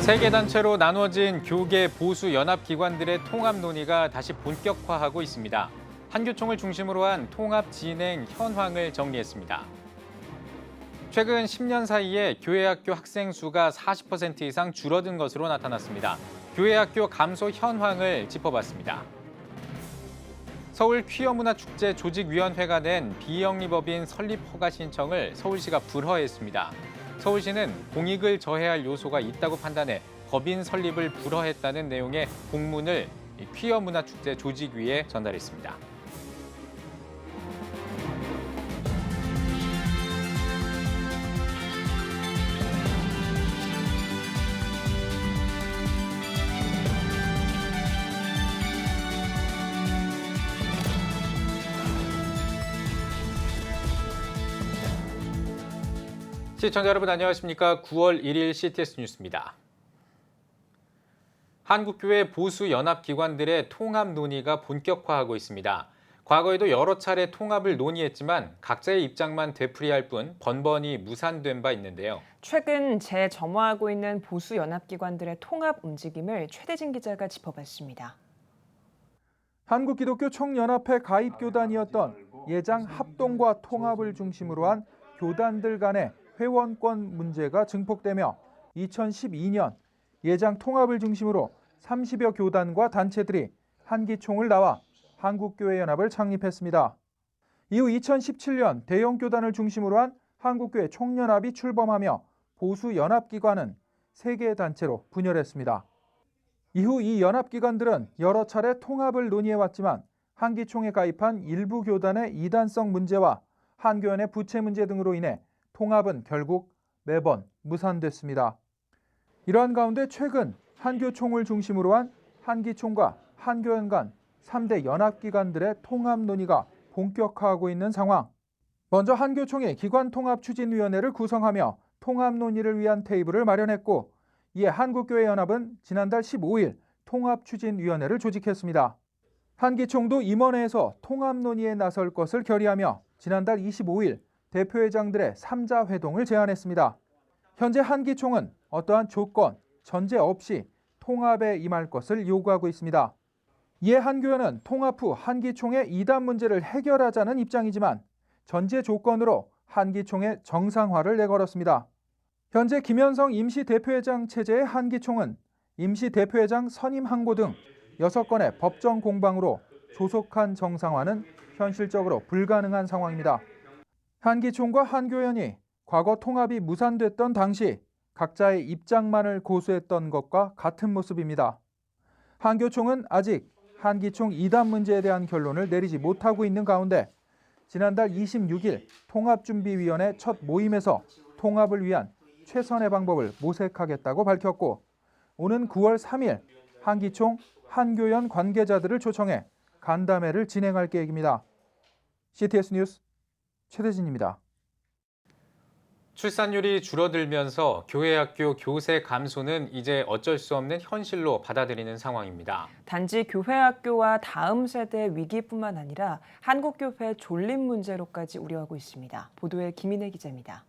세 개 단체로 나눠진 교계 보수 연합기관들의 통합 논의가 다시 본격화하고 있습니다. 한교총을 중심으로 한 통합 진행 현황을 정리했습니다. 최근 10년 사이에 교회학교 학생 수가 40% 이상 줄어든 것으로 나타났습니다. 교회학교 감소 현황을 짚어봤습니다. 서울 퀴어문화축제 조직위원회가 낸 비영리법인 설립 허가 신청을 서울시가 불허했습니다. 서울시는 공익을 저해할 요소가 있다고 판단해 법인 설립을 불허했다는 내용의 공문을 퀴어문화축제 조직위에 전달했습니다. 시청자 여러분 안녕하십니까? 9월 1일 CTS 뉴스입니다. 한국교회 보수 연합기관들의 통합 논의가 본격화하고 있습니다. 과거에도 여러 차례 통합을 논의했지만 각자의 입장만 되풀이할 뿐 번번이 무산된 바 있는데요. 최근 재점화하고 있는 보수 연합기관들의 통합 움직임을 최대진 기자가 짚어봤습니다. 한국기독교 총연합회 가입교단이었던 예장 합동과 통합을 중심으로 한 교단들 간의 회원권 문제가 증폭되며 2012년 예장 통합을 중심으로 30여 교단과 단체들이 한기총을 나와 한국교회연합을 창립했습니다. 이후 2017년 대형 교단을 중심으로 한 한국교회 총연합이 출범하며 보수 연합기관은 3개 단체로 분열했습니다. 이후 이 연합기관들은 여러 차례 통합을 논의해왔지만 한기총에 가입한 일부 교단의 이단성 문제와 한교연의 부채 문제 등으로 인해 통합은 결국 매번 무산됐습니다. 이러한 가운데 최근 한교총을 중심으로 한 한기총과 한교연 간 3대 연합기관들의 통합 논의가 본격화하고 있는 상황. 먼저 한교총이 기관통합추진위원회를 구성하며 통합 논의를 위한 테이블을 마련했고 이에 한국교회연합은 지난달 15일 통합추진위원회를 조직했습니다. 한기총도 임원회에서 통합 논의에 나설 것을 결의하며 지난달 25일 대표회장들의 3자 회동을 제안했습니다. 현재 한기총은 어떠한 조건, 전제 없이 통합에 임할 것을 요구하고 있습니다. 이에 한교연은 통합 후 한기총의 이단 문제를 해결하자는 입장이지만 전제 조건으로 한기총의 정상화를 내걸었습니다. 현재 김현성 임시대표회장 체제의 한기총은 임시대표회장 선임 항고 등 6건의 법정 공방으로 조속한 정상화는 현실적으로 불가능한 상황입니다. 한기총과 한교연이 과거 통합이 무산됐던 당시 각자의 입장만을 고수했던 것과 같은 모습입니다. 한교총은 아직 한기총 이단 문제에 대한 결론을 내리지 못하고 있는 가운데 지난달 26일 통합준비위원회 첫 모임에서 통합을 위한 최선의 방법을 모색하겠다고 밝혔고 오는 9월 3일 한기총, 한교연 관계자들을 초청해 간담회를 진행할 계획입니다. CTS 뉴스 최대진입니다. 출산율이 줄어들면서 교회학교 교세 감소는 이제 어쩔 수 없는 현실로 받아들이는 상황입니다. 단지 교회학교와 다음 세대 위기뿐만 아니라 한국교회 존립 문제로까지 우려하고 있습니다. 보도에 김인혜 기자입니다.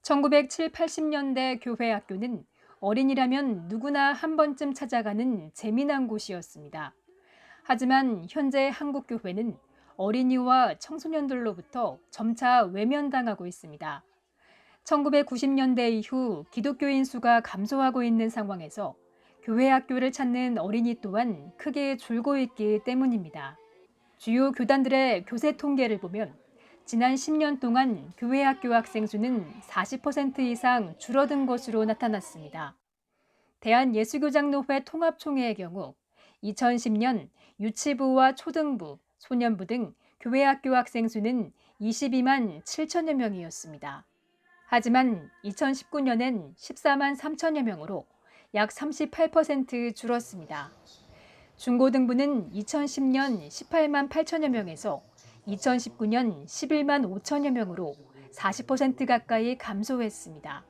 1970, 80년대 교회학교는 어린이라면 누구나 한 번쯤 찾아가는 재미난 곳이었습니다. 하지만 현재 한국교회는 어린이와 청소년들로부터 점차 외면당하고 있습니다. 1990년대 이후 기독교인 수가 감소하고 있는 상황에서 교회 학교를 찾는 어린이 또한 크게 줄고 있기 때문입니다. 주요 교단들의 교세 통계를 보면 지난 10년 동안 교회 학교 학생 수는 40% 이상 줄어든 것으로 나타났습니다. 대한예수교장로회 통합총회의 경우 2010년 유치부와 초등부, 소년부 등 교회 학교 학생 수는 22만 7천여 명이었습니다. 하지만 2019년엔 14만 3천여 명으로 약 38% 줄었습니다. 중고등부는 2010년 18만 8천여 명에서 2019년 11만 5천여 명으로 40% 가까이 감소했습니다.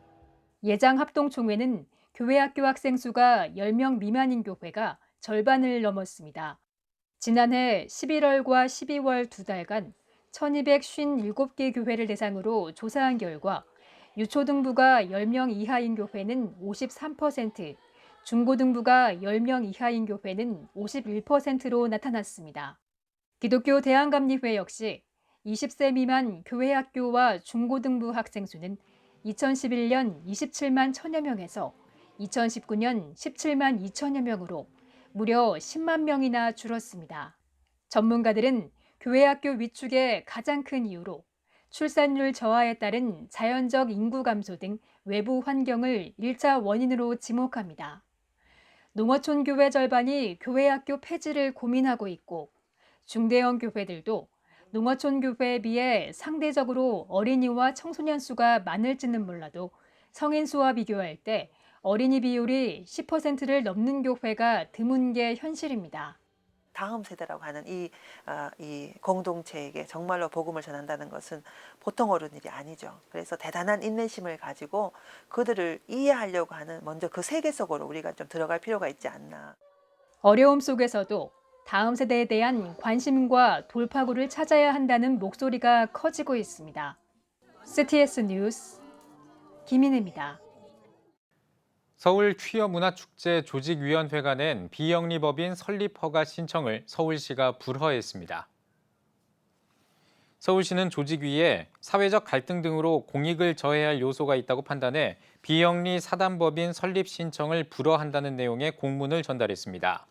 예장합동총회는 교회 학교 학생 수가 10명 미만인 교회가 절반을 넘었습니다. 지난해 11월과 12월 두 달간 1257개 교회를 대상으로 조사한 결과 유초등부가 10명 이하인 교회는 53%, 중고등부가 10명 이하인 교회는 51%로 나타났습니다. 기독교 대한감리회 역시 20세 미만 교회학교와 중고등부 학생 수는 2011년 27만 1천여 명에서 2019년 17만 2천여 명으로 무려 10만 명이나 줄었습니다. 전문가들은 교회학교 위축의 가장 큰 이유로 출산율 저하에 따른 자연적 인구 감소 등 외부 환경을 1차 원인으로 지목합니다. 농어촌 교회 절반이 교회학교 폐지를 고민하고 있고 중대형 교회들도 농어촌 교회에 비해 상대적으로 어린이와 청소년 수가 많을지는 몰라도 성인 수와 비교할 때 어린이 비율이 10%를 넘는 교회가 드문 게 현실입니다. 다음 세대라고 하는 이 공동체에게 정말로 복음을 전한다는 것은 보통 어려운 일이 아니죠. 그래서 대단한 인내심을 가지고 그들을 이해하려고 하는 먼저 그 세계 속으로 우리가 좀 들어갈 필요가 있지 않나. 어려움 속에서도 다음 세대에 대한 관심과 돌파구를 찾아야 한다는 목소리가 커지고 있습니다. CTS 뉴스 김인혜입니다. 서울 퀴어 문화축제 조직위원회가 낸 비영리법인 설립 허가 신청을 서울시가 불허했습니다. 서울시는 조직위에 사회적 갈등 등으로 공익을 저해야 할 요소가 있다고 판단해 비영리 사단법인 설립 신청을 불허한다는 내용의 공문을 전달했습니다.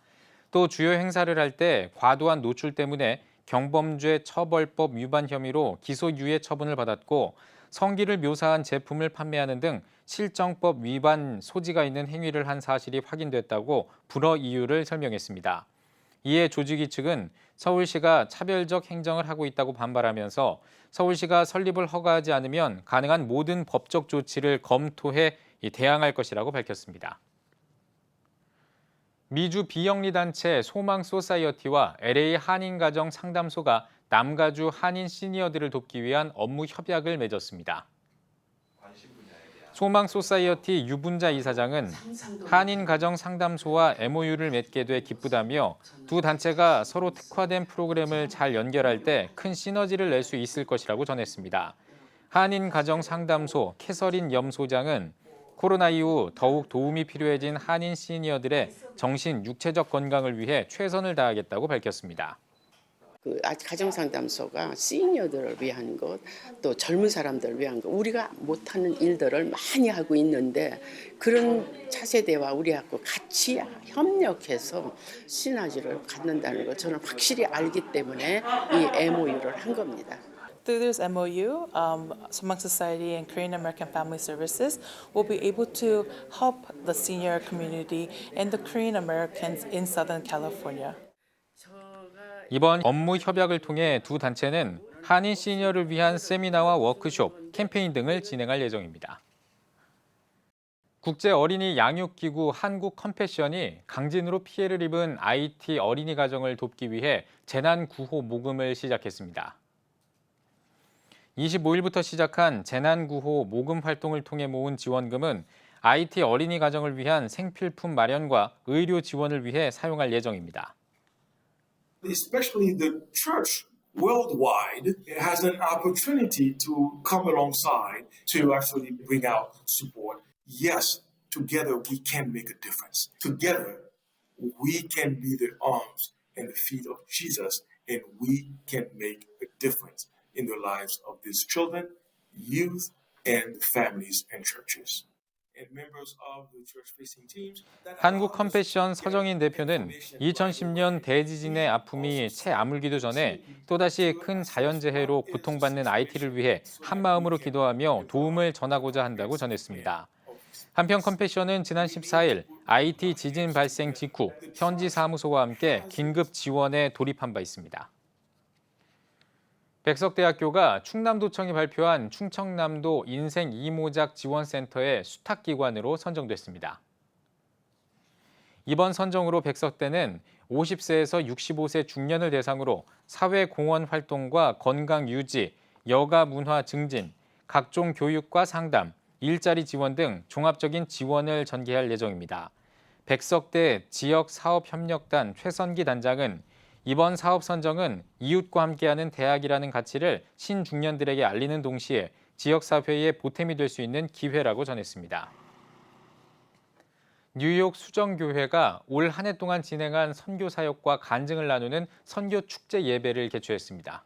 또 주요 행사를 할 때 과도한 노출 때문에 경범죄 처벌법 위반 혐의로 기소유예 처분을 받았고 성기를 묘사한 제품을 판매하는 등 실정법 위반 소지가 있는 행위를 한 사실이 확인됐다고 불허 이유를 설명했습니다. 이에 조직위 측은 서울시가 차별적 행정을 하고 있다고 반발하면서 서울시가 설립을 허가하지 않으면 가능한 모든 법적 조치를 검토해 대항할 것이라고 밝혔습니다. 미주 비영리단체 소망소사이어티와 LA 한인가정 상담소가 남가주 한인 시니어들을 돕기 위한 업무 협약을 맺었습니다. 소망소사이어티 유분자 이사장은 한인가정상담소와 MOU를 맺게 돼 기쁘다며 두 단체가 서로 특화된 프로그램을 잘 연결할 때 큰 시너지를 낼 수 있을 것이라고 전했습니다. 한인가정상담소 캐서린 염소장은 코로나 이후 더욱 도움이 필요해진 한인 시니어들의 정신, 육체적 건강을 위해 최선을 다하겠다고 밝혔습니다. 가정상담소가 시니어들을 위한 것, 또 젊은 사람들을 위한 것, 우리가 못하는 일들을 많이 하고 있는데 그런 차세대와 우리하고 같이 협력해서 시너지를 갖는다는 것 저는 확실히 알기 때문에 이 MOU를 한 겁니다. Through this MOU, Somang Society and Korean American Family Services will be able to help the senior community and the Korean Americans in Southern California. 이번 업무 협약을 통해 두 단체는 한인 시니어를 위한 세미나와 워크숍, 캠페인 등을 진행할 예정입니다. 국제 어린이 양육기구 한국 컴패션이 강진으로 피해를 입은 IT 어린이 가정을 돕기 위해 재난구호 모금을 시작했습니다. 25일부터 시작한 재난구호 모금 활동을 통해 모은 지원금은 IT 어린이 가정을 위한 생필품 마련과 의료 지원을 위해 사용할 예정입니다. Especially the church worldwide has an opportunity to come alongside to actually bring out support. Yes, together we can make a difference. Together we can be the arms and the feet of Jesus, and we can make a difference in the lives of these children, youth, and families and churches. 한국 컴패션 서정인 대표는 2010년 대지진의 아픔이 채 아물기도 전에 또다시 큰 자연재해로 고통받는 IT를 위해 한마음으로 기도하며 도움을 전하고자 한다고 전했습니다. 한편 컴패션은 지난 14일 IT 지진 발생 직후 현지 사무소와 함께 긴급 지원에 돌입한 바 있습니다. 백석대학교가 충남도청이 발표한 충청남도 인생 이모작 지원센터의 수탁기관으로 선정됐습니다. 이번 선정으로 백석대는 50세에서 65세 중년을 대상으로 사회공헌 활동과 건강 유지, 여가 문화 증진, 각종 교육과 상담, 일자리 지원 등 종합적인 지원을 전개할 예정입니다. 백석대 지역사업협력단 최선기 단장은 이번 사업 선정은 이웃과 함께하는 대학이라는 가치를 신중년들에게 알리는 동시에 지역사회의 보탬이 될 수 있는 기회라고 전했습니다. 뉴욕 수정교회가 올 한 해 동안 진행한 선교 사역과 간증을 나누는 선교 축제 예배를 개최했습니다.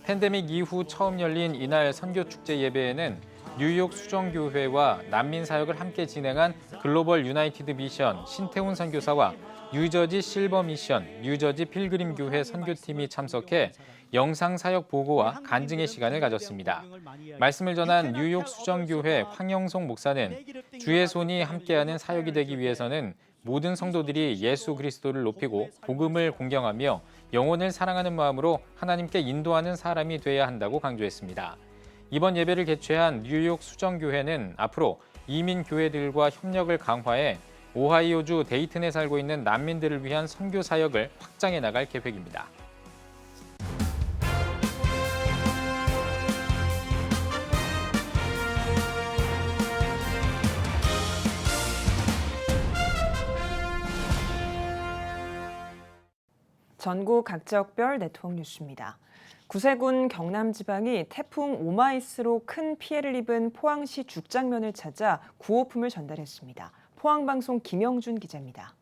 팬데믹 이후 처음 열린 이날 선교 축제 예배에는 뉴욕 수정교회와 난민 사역을 함께 진행한 글로벌 유나이티드 미션 신태훈 선교사와 뉴저지 실버 미션, 뉴저지 필그림 교회 선교팀이 참석해 영상 사역 보고와 간증의 시간을 가졌습니다. 말씀을 전한 뉴욕 수정교회 황영송 목사는 주의 손이 함께하는 사역이 되기 위해서는 모든 성도들이 예수 그리스도를 높이고 복음을 공경하며 영혼을 사랑하는 마음으로 하나님께 인도하는 사람이 돼야 한다고 강조했습니다. 이번 예배를 개최한 뉴욕 수정교회는 앞으로 이민 교회들과 협력을 강화해 오하이오주 데이튼에 살고 있는 난민들을 위한 선교 사역을 확장해 나갈 계획입니다. 전국 각 지역별 네트워크 뉴스입니다. 구세군 경남지방이 태풍 오마이스로 큰 피해를 입은 포항시 죽장면을 찾아 구호품을 전달했습니다. 포항방송 김영준 기자입니다.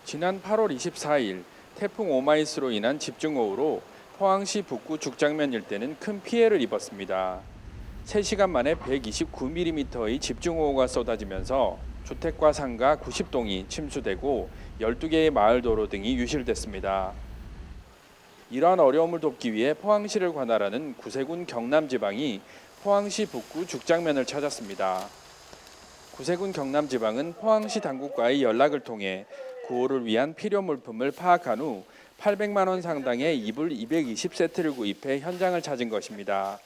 지난 8월 24일 태풍 오마이스로 인한 집중호우로 포항시 북구 죽장면 일대는 큰 피해를 입었습니다. 3시간 만에 129mm의 집중호우가 쏟아지면서 주택과 상가 90동이 침수되고 12개의 마을 도로 등이 유실됐습니다. 이러한 어려움을 돕기 위해 포항시를 관할하는 구세군 경남지방이 포항시 북구 죽장면을 찾았습니다. 구세군 경남지방은 포항시 당국과의 연락을 통해 구호를 위한 필요 물품을 파악한 후 800만 원 상당의 이불 220세트를 구입해 현장을 찾은 것입니다.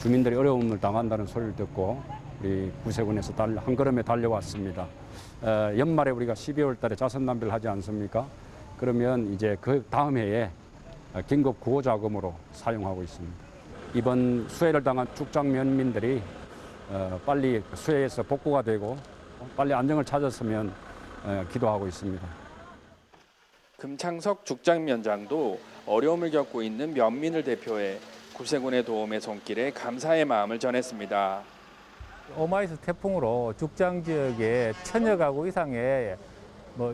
주민들이 어려움을 당한다는 소리를 듣고 우리 구세군에서 한 걸음에 달려왔습니다. 연말에 우리가 12월 달에 자선남비를 하지 않습니까? 그러면 이제 그 다음 해에 긴급 구호 자금으로 사용하고 있습니다. 이번 수해를 당한 죽장면민들이 빨리 수해에서 복구가 되고 빨리 안정을 찾았으면 기도하고 있습니다. 금창석 죽장면장도 어려움을 겪고 있는 면민을 대표해 구세군의 도움의 손길에 감사의 마음을 전했습니다. 오마이스 태풍으로 죽장 지역에 1000여 가구 이상의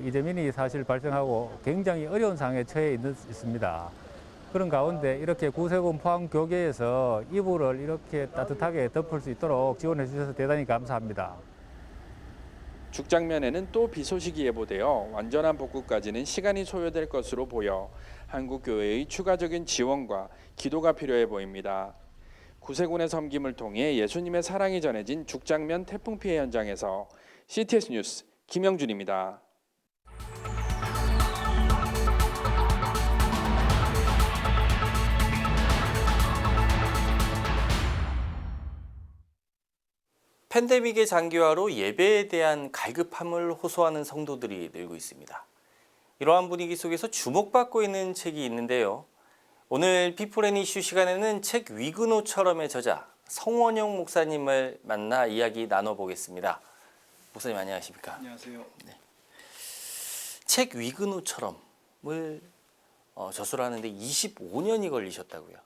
이재민이 사실 발생하고 굉장히 어려운 상황에 처해 있습니다. 그런 가운데 이렇게 구세군 포항교계에서 이불을 이렇게 따뜻하게 덮을 수 있도록 지원해 주셔서 대단히 감사합니다. 죽장면에는 또 비 소식이 예보되어 완전한 복구까지는 시간이 소요될 것으로 보여 한국교회의 추가적인 지원과 기도가 필요해 보입니다. 구세군의 섬김을 통해 예수님의 사랑이 전해진 죽장면 태풍 피해 현장에서 CTS 뉴스 김영준입니다. 팬데믹의 장기화로 예배에 대한 갈급함을 호소하는 성도들이 늘고 있습니다. 이러한 분위기 속에서 주목받고 있는 책이 있는데요. 오늘 피플 앤 이슈 시간에는 책 위그노처럼의 저자 성원영 목사님을 만나 이야기 나눠보겠습니다. 목사님 안녕하십니까? 안녕하세요. 네. 책 위그노처럼을 저술을 하는데 25년이 걸리셨다고요?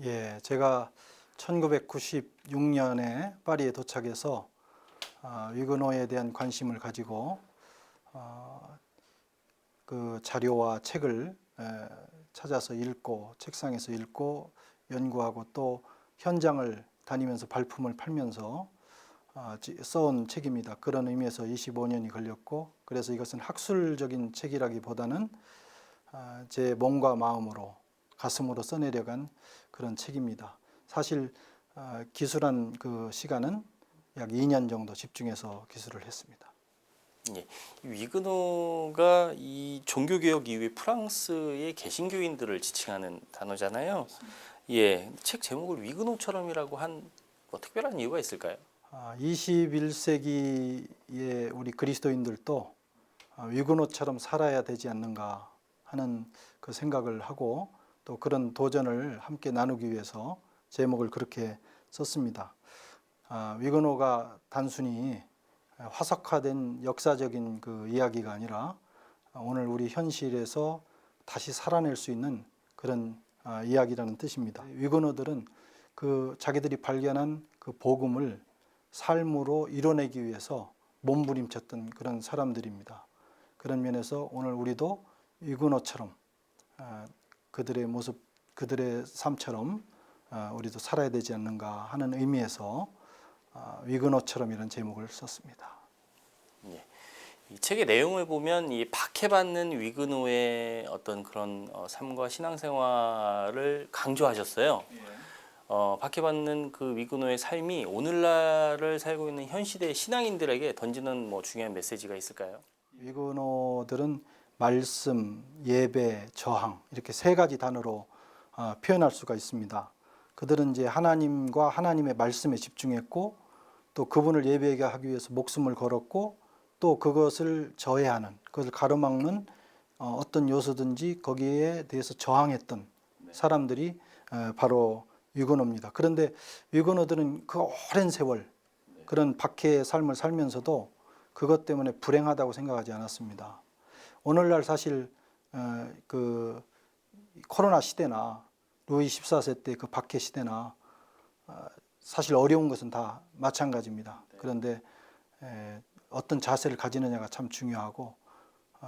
예, 제가 1996년에 파리에 도착해서 위그노에 대한 관심을 가지고 그 자료와 책을 찾아서 읽고 책상에서 읽고 연구하고 또 현장을 다니면서 발품을 팔면서 써온 책입니다. 그런 의미에서 25년이 걸렸고 그래서 이것은 학술적인 책이라기보다는 제 몸과 마음으로 가슴으로 써내려간 그런 책입니다. 사실 기술한 그 시간은 약 2년 정도 집중해서 기술을 했습니다. 예, 위그노가 이 종교개혁 이후에 프랑스의 개신교인들을 지칭하는 단어잖아요. 예, 책 제목을 위그노처럼이라고 한 특별한 이유가 있을까요? 21세기의 우리 그리스도인들도 위그노처럼 살아야 되지 않는가 하는 그 생각을 하고 또 그런 도전을 함께 나누기 위해서 제목을 그렇게 썼습니다. 위그노가 단순히 화석화된 역사적인 그 이야기가 아니라 오늘 우리 현실에서 다시 살아낼 수 있는 그런 이야기라는 뜻입니다. 위그노들은 그 자기들이 발견한 그 복음을 삶으로 이뤄내기 위해서 몸부림쳤던 그런 사람들입니다. 그런 면에서 오늘 우리도 위그노처럼 그들의 모습, 그들의 삶처럼 우리도 살아야 되지 않는가 하는 의미에서 위그노처럼 이런 제목을 썼습니다. 예. 이 책의 내용을 보면 이 박해받는 위그노의 어떤 그런 삶과 신앙생활을 강조하셨어요. 박해받는 그 위그노의 삶이 오늘날을 살고 있는 현 시대의 신앙인들에게 던지는 뭐 중요한 메시지가 있을까요? 위그노들은 말씀, 예배, 저항 이렇게 세 가지 단어로 표현할 수가 있습니다. 그들은 이제 하나님과 하나님의 말씀에 집중했고 또 그분을 예배하기 위해서 목숨을 걸었고 또 그것을 저해하는, 그것을 가로막는 어떤 요소든지 거기에 대해서 저항했던 사람들이 바로 위그노입니다. 그런데 위그노들은 그 오랜 세월 그런 박해의 삶을 살면서도 그것 때문에 불행하다고 생각하지 않았습니다. 오늘날 사실 그 코로나 시대나 루이 14세 때 그 박해 시대나 사실 어려운 것은 다 마찬가지입니다. 그런데 어떤 자세를 가지느냐가 참 중요하고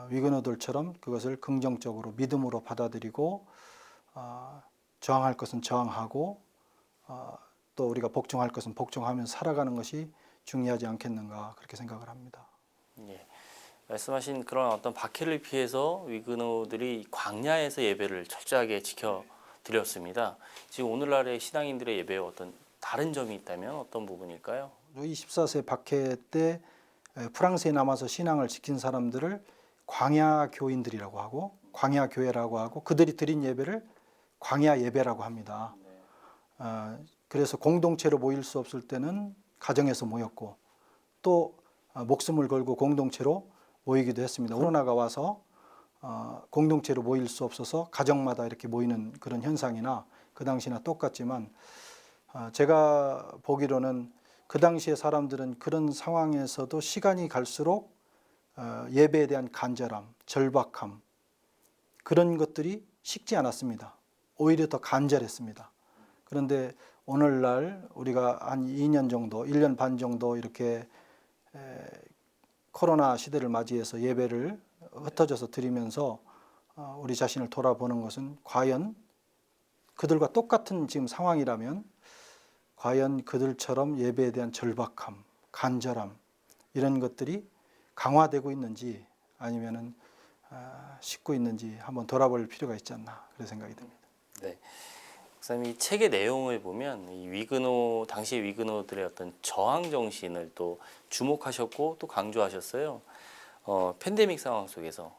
위그노들처럼 그것을 긍정적으로 믿음으로 받아들이고 저항할 것은 저항하고 또 우리가 복종할 것은 복종하면서 살아가는 것이 중요하지 않겠는가 그렇게 생각을 합니다. 예. 말씀하신 그런 어떤 박해를 피해서 위그노들이 광야에서 예배를 철저하게 지켜드렸습니다. 지금 오늘날의 신앙인들의 예배에 어떤 다른 점이 있다면 어떤 부분일까요? 루이 14세 박해 때 프랑스에 남아서 신앙을 지킨 사람들을 광야 교인들이라고 하고 광야 교회라고 하고 그들이 드린 예배를 광야 예배라고 합니다. 그래서 공동체로 모일 수 없을 때는 가정에서 모였고 또 목숨을 걸고 공동체로 모이기도 했습니다. 코로나가 와서 공동체로 모일 수 없어서 가정마다 이렇게 모이는 그런 현상이나 그 당시나 똑같지만 제가 보기로는 그 당시에 사람들은 그런 상황에서도 시간이 갈수록 예배에 대한 간절함, 절박함 그런 것들이 식지 않았습니다. 오히려 더 간절했습니다. 그런데 오늘날 우리가 한 2년 정도, 1년 반 정도 이렇게 코로나 시대를 맞이해서 예배를 흩어져서 드리면서 우리 자신을 돌아보는 것은 과연 그들과 똑같은 지금 상황이라면 과연 그들처럼 예배에 대한 절박함, 간절함 이런 것들이 강화되고 있는지 아니면은 식고 있는지 한번 돌아볼 필요가 있지 않나 그런 생각이 듭니다. 네. 목사님 이 책의 내용을 보면 이 위그노 당시의 위그노들의 어떤 저항 정신을 또 주목하셨고 또 강조하셨어요. 팬데믹 상황 속에서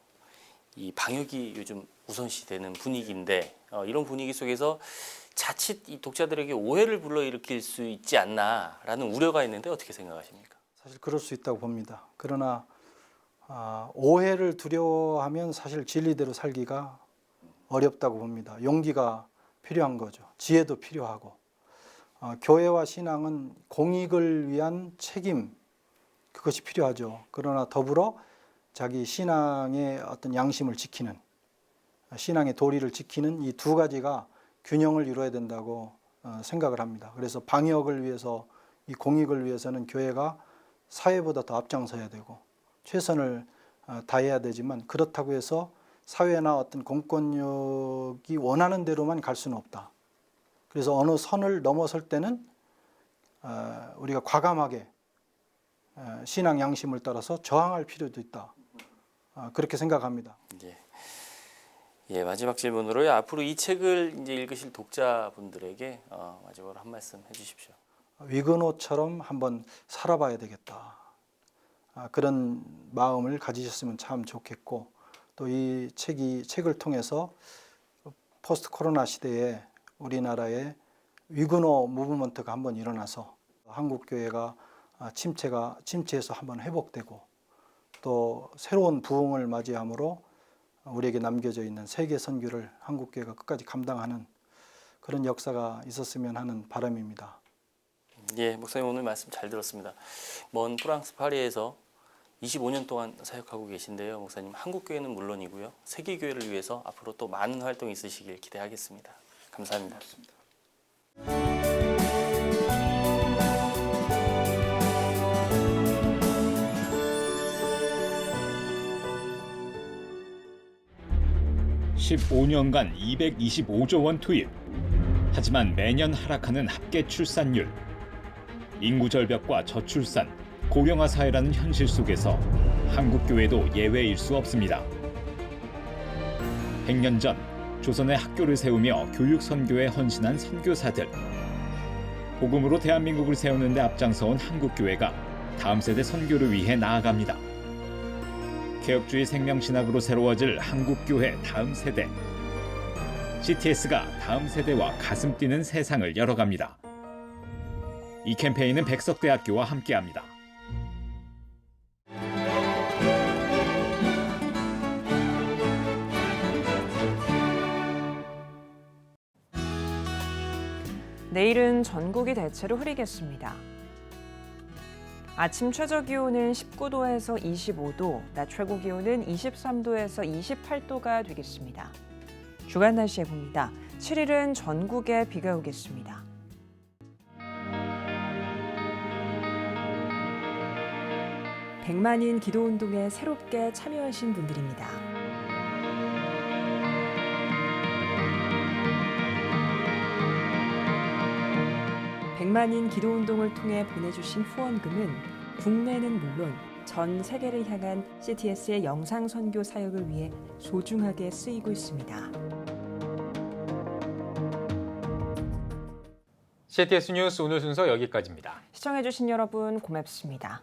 이 방역이 요즘 우선시되는 분위기인데 이런 분위기 속에서 자칫 이 독자들에게 오해를 불러일으킬 수 있지 않나라는 우려가 있는데 어떻게 생각하십니까? 사실 그럴 수 있다고 봅니다. 그러나 오해를 두려워하면 사실 진리대로 살기가 어렵다고 봅니다. 용기가 필요한 거죠. 지혜도 필요하고 교회와 신앙은 공익을 위한 책임 그것이 필요하죠. 그러나 더불어 자기 신앙의 어떤 양심을 지키는 신앙의 도리를 지키는 이 두 가지가 균형을 이루어야 된다고 생각을 합니다. 그래서 방역을 위해서 이 공익을 위해서는 교회가 사회보다 더 앞장서야 되고 최선을 다해야 되지만 그렇다고 해서 사회나 어떤 공권력이 원하는 대로만 갈 수는 없다. 그래서 어느 선을 넘어설 때는 우리가 과감하게 신앙 양심을 따라서 저항할 필요도 있다. 그렇게 생각합니다. 예, 마지막 질문으로요. 앞으로 이 책을 이제 읽으실 독자분들에게 마지막으로 한 말씀 해주십시오. 위그노처럼 한번 살아봐야 되겠다. 그런 마음을 가지셨으면 참 좋겠고 또 이 책을 통해서 포스트 코로나 시대에 우리나라에 위그노 무브먼트가 한번 일어나서 한국 교회가 침체에서 한번 회복되고 또 새로운 부흥을 맞이함으로 우리에게 남겨져 있는 세계 선교를 한국 교회가 끝까지 감당하는 그런 역사가 있었으면 하는 바람입니다. 예, 목사님 오늘 말씀 잘 들었습니다. 먼 프랑스 파리에서 25년 동안 사역하고 계신데요. 목사님 한국 교회는 물론이고요. 세계 교회를 위해서 앞으로 또 많은 활동이 있으시길 기대하겠습니다. 감사합니다. 15년간 225조 원 투입. 하지만 매년 하락하는 합계 출산율. 인구 절벽과 저출산, 고령화 사회라는 현실 속에서 한국 교회도 예외일 수 없습니다. 100년 전 조선의 학교를 세우며 교육 선교에 헌신한 선교사들. 복음으로 대한민국을 세우는 데 앞장서온 한국 교회가 다음 세대 선교를 위해 나아갑니다. 개혁주의 생명신학으로 새로워질 한국교회 다음 세대. CTS가 다음 세대와 가슴 뛰는 세상을 열어갑니다. 이 캠페인은 백석대학교와 함께합니다. 내일은 전국이 대체로 흐리겠습니다. 아침 최저기온은 19도에서 25도, 낮 최고기온은 23도에서 28도가 되겠습니다. 주간 날씨 해봅니다. 7일은 전국에 비가 오겠습니다. 백만인 기도운동에 새롭게 참여하신 분들입니다. 백만인 기도운동을 통해 보내주신 후원금은 국내는 물론 전 세계를 향한 CTS의 영상 선교 사역을 위해 소중하게 쓰이고 있습니다. CTS 뉴스 오늘 순서 여기까지입니다. 시청해주신 여러분 고맙습니다.